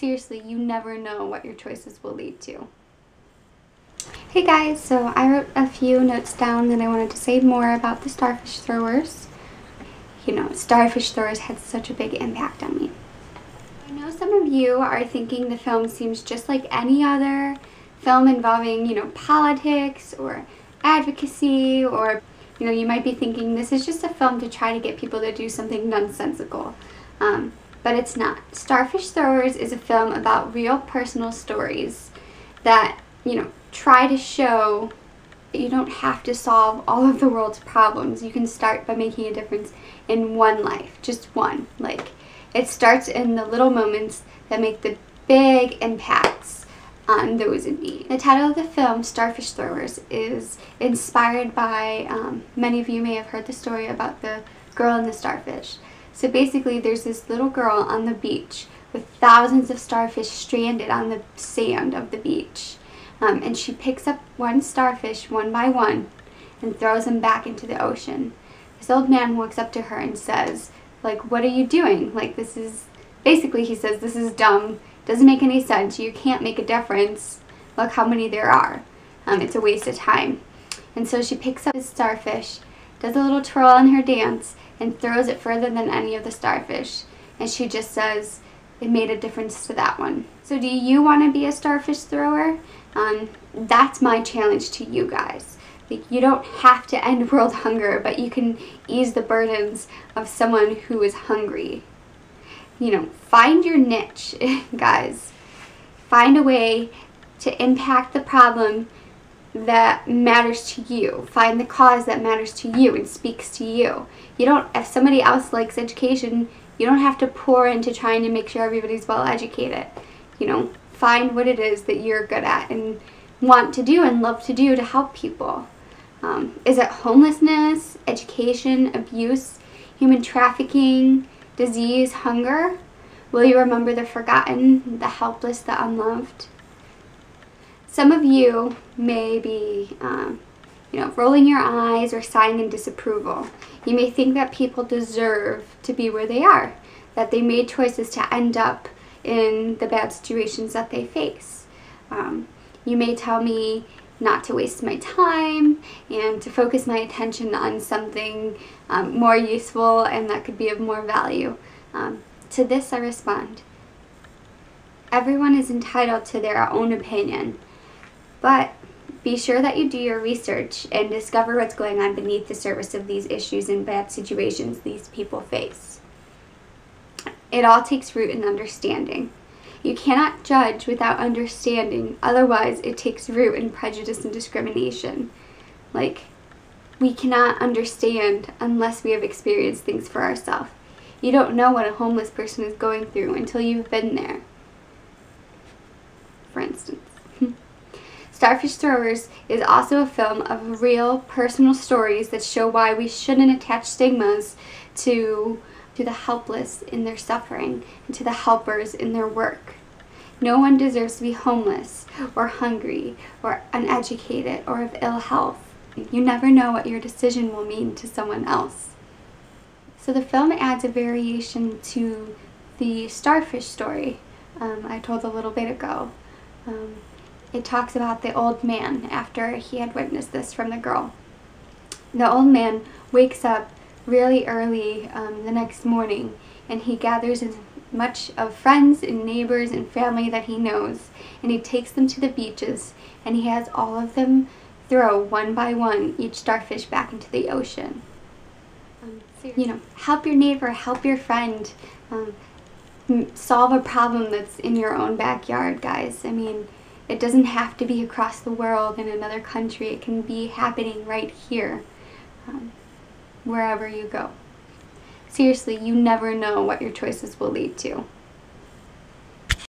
Seriously, you never know what your choices will lead to. Hey guys, so I wrote a few notes down that I wanted to say more about the starfish throwers. You know, starfish throwers had such a big impact on me. I know some of you are thinking the film seems just like any other film involving, politics or advocacy, or, you might be thinking this is just a film to try to get people to do something nonsensical. But it's not. Starfish Throwers is a film about real personal stories that, try to show that you don't have to solve all of the world's problems. You can start by making a difference in one life, just one. Like, it starts in the little moments that make the big impacts on those in need. The title of the film, Starfish Throwers, is inspired by, many of you may have heard the story about the girl and the starfish. So basically there's this little girl on the beach with thousands of starfish stranded on the sand of the beach. And she picks up one starfish one by one and throws them back into the ocean. This old man walks up to her and says, like, what are you doing? Like, this is, basically he says, this is dumb, doesn't make any sense, you can't make a difference, look how many there are. It's a waste of time. And so she picks up this starfish, does a little twirl on her dance, and throws it further than any of the starfish. And she just says, it made a difference to that one. So do you want to be a starfish thrower? That's my challenge to you guys. Like, you don't have to end world hunger, but you can ease the burdens of someone who is hungry. Find your niche, guys. Find a way to impact the problem that matters to you. Find the cause that matters to you and speaks to you. If somebody else likes education, you don't have to pour into trying to make sure everybody's well educated. Find what it is that you're good at and want to do and love to do to help people. Is it homelessness, education, abuse, human trafficking, disease, hunger? Will you remember the forgotten, the helpless, the unloved? Some of you may be, rolling your eyes or sighing in disapproval. You may think that people deserve to be where they are, that they made choices to end up in the bad situations that they face. You may tell me not to waste my time and to focus my attention on something more useful and that could be of more value. To this I respond, everyone is entitled to their own opinion, but be sure that you do your research and discover what's going on beneath the surface of these issues and bad situations these people face. It all takes root in understanding. You cannot judge without understanding, otherwise it takes root in prejudice and discrimination. Like, we cannot understand unless we have experienced things for ourselves. You don't know what a homeless person is going through until you've been there, for instance. Starfish Throwers is also a film of real personal stories that show why we shouldn't attach stigmas to the helpless in their suffering and to the helpers in their work. No one deserves to be homeless or hungry or uneducated or of ill health. You never know what your decision will mean to someone else. So the film adds a variation to the starfish story I told a little bit ago. It talks about the old man after he had witnessed this from the girl. The old man wakes up really early the next morning, and he gathers as much of friends and neighbors and family that he knows, and he takes them to the beaches, and he has all of them throw one by one each starfish back into the ocean. Help your neighbor, help your friend, solve a problem that's in your own backyard, guys. I mean, it doesn't have to be across the world in another country. It can be happening right here, wherever you go. Seriously, you never know what your choices will lead to.